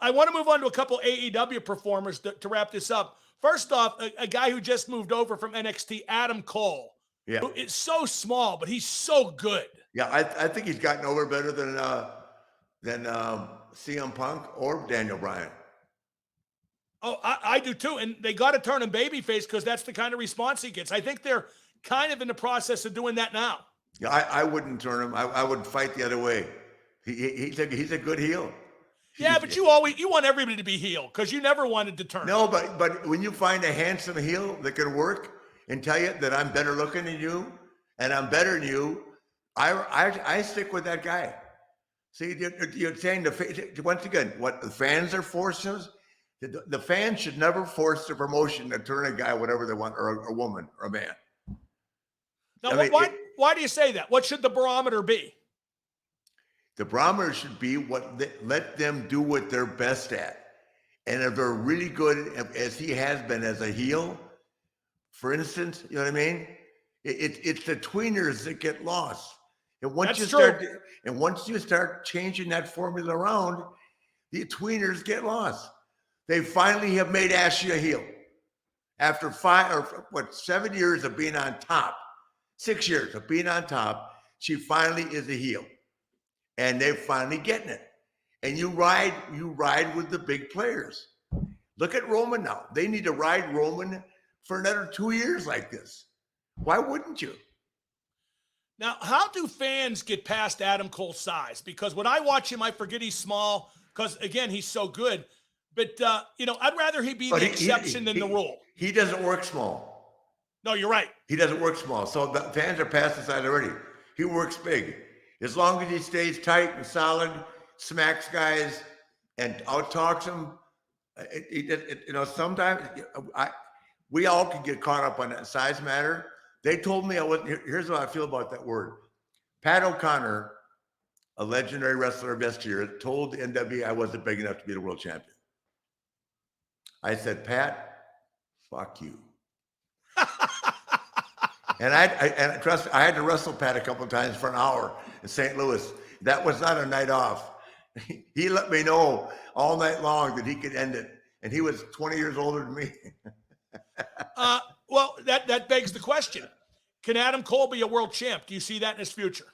I want to move on to a couple AEW performers to wrap this up. First off, a guy who just moved over from NXT, Adam Cole, Yeah. who is so small, but he's so good. Yeah, I think he's gotten over better than CM Punk or Daniel Bryan. Oh, I do too. And they got to turn him babyface because that's the kind of response he gets. I think they're kind of in the process of doing that now. Yeah, I wouldn't turn him. I would fight the other way. He's a good heel. Yeah, but you want everybody to be heel because you never wanted to turn. No, but when you find a handsome heel that can work and tell you that I'm better looking than you and I'm better than you, I stick with that guy. See, you're saying once again, what the fans are forcing us. The fans should never force the promotion to turn a guy whatever they want, or a woman or a man. Now, why do you say that? What should the barometer be? The barometer should be let them do what they're best at. And if they're really good, as he has been as a heel, for instance, you know what I mean? It's the tweeners that get lost. And once you start changing that formula around, the tweeners get lost. They finally have made Ashley a heel. After 7 years of being on top, 6 years of being on top, she finally is a heel. And they're finally getting it. And you ride with the big players. Look at Roman now. They need to ride Roman for another 2 years like this. Why wouldn't you? Now, how do fans get past Adam Cole's size? Because when I watch him, I forget he's small because, again, he's so good. But, I'd rather he be the exception than the rule. He doesn't work small. No, you're right. He doesn't work small. So the fans are past the side already. He works big. As long as he stays tight and solid, smacks guys, and out-talks them, sometimes we all can get caught up on that size matter. They told me here's what I feel about that word. Pat O'Connor, a legendary wrestler of yesteryear, told the NWA I wasn't big enough to be the world champion. I said, Pat, fuck you. And I trust, I had to wrestle Pat a couple of times for an hour in St. Louis. That was not a night off. He let me know all night long that he could end it. And he was 20 years older than me. Well, that begs the question. Can Adam Cole be a world champ? Do you see that in his future?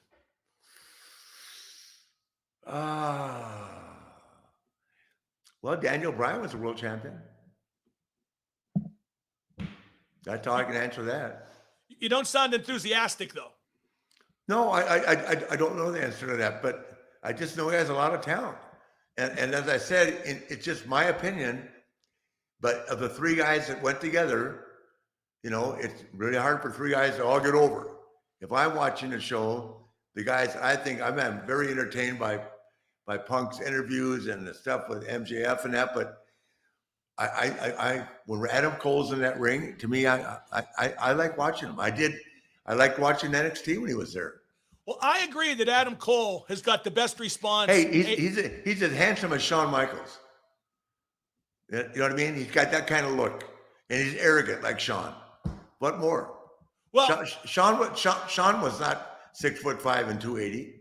Well, Daniel Bryan was a world champion. That's how I can answer that. You don't sound enthusiastic, though. No, I don't know the answer to that, but I just know he has a lot of talent. And as I said, it's just my opinion. But of the three guys that went together, it's really hard for three guys to all get over. If I'm watching a show, the guys, I think I'm very entertained by Punk's interviews and the stuff with MJF and that. But when Adam Cole's in that ring, to me, I like watching him. I liked watching NXT when he was there. Well, I agree that Adam Cole has got the best response. Hey, he's as handsome as Shawn Michaels. You know what I mean? He's got that kind of look, and he's arrogant like Shawn. What more? Well, Shawn was not 6'5" and 280.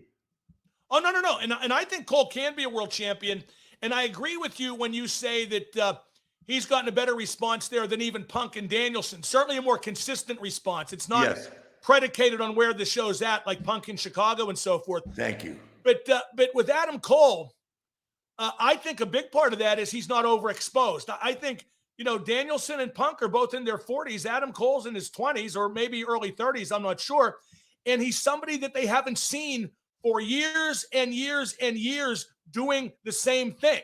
Oh, no. And I think Cole can be a world champion. And I agree with you when you say that he's gotten a better response there than even Punk and Danielson. Certainly a more consistent response. It's not predicated on where the show's at, like Punk in Chicago and so forth. Thank you. But with Adam Cole, I think a big part of that is he's not overexposed. I think, Danielson and Punk are both in their 40s. Adam Cole's in his 20s or maybe early 30s. I'm not sure. And he's somebody that they haven't seen for years and years and years doing the same thing,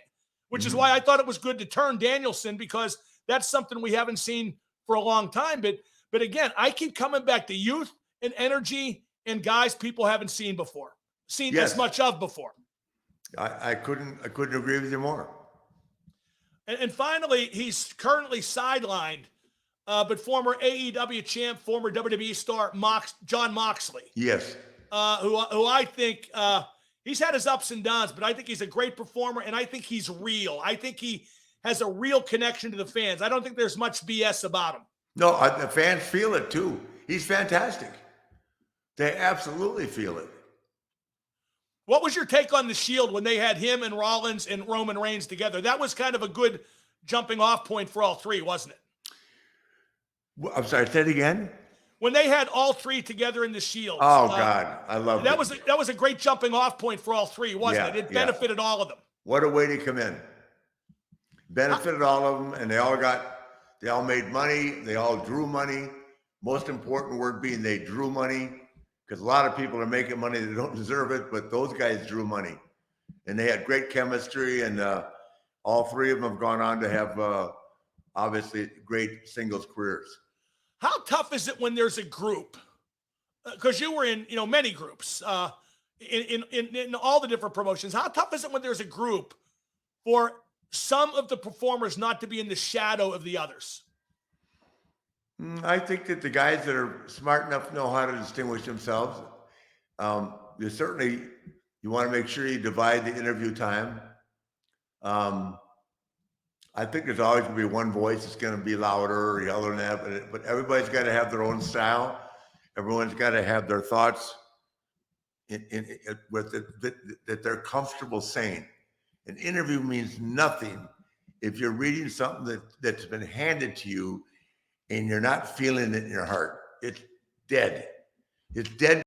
which is why I thought it was good to turn Danielson, because that's something we haven't seen for a long time. But again, I keep coming back to youth and energy and guys people haven't seen as much of before. I couldn't agree with you more. And finally, he's currently sidelined, but former AEW champ, former WWE star Jon Moxley. Yes. Who I think he's had his ups and downs, but I think he's a great performer, and I think he's real. I think he has a real connection to the fans. I don't think there's much BS about him. No, the fans feel it too. He's fantastic. They absolutely feel it. What was your take on the Shield when they had him and Rollins and Roman Reigns together? That was kind of a good jumping off point for all three, wasn't it? I'm sorry, say it again. When they had all three together in the Shields. Oh God, I love that. it. That was a great jumping off point for all three, wasn't it? It benefited all of them. What a way to come in. Benefited all of them, and they all made money. They all drew money. Most important word being they drew money, because a lot of people are making money that don't deserve it, but those guys drew money, and they had great chemistry. And all three of them have gone on to have obviously great singles careers. How tough is it when there's a group? Because you were in many groups in all the different promotions. How tough is it when there's a group for some of the performers not to be in the shadow of the others? I think that the guys that are smart enough know how to distinguish themselves. You want to make sure you divide the interview time. I think there's always going to be one voice that's going to be louder or yellower than that, but everybody's got to have their own style. Everyone's got to have their thoughts that they're comfortable saying. An interview means nothing if you're reading something that's been handed to you and you're not feeling it in your heart. It's dead. It's dead.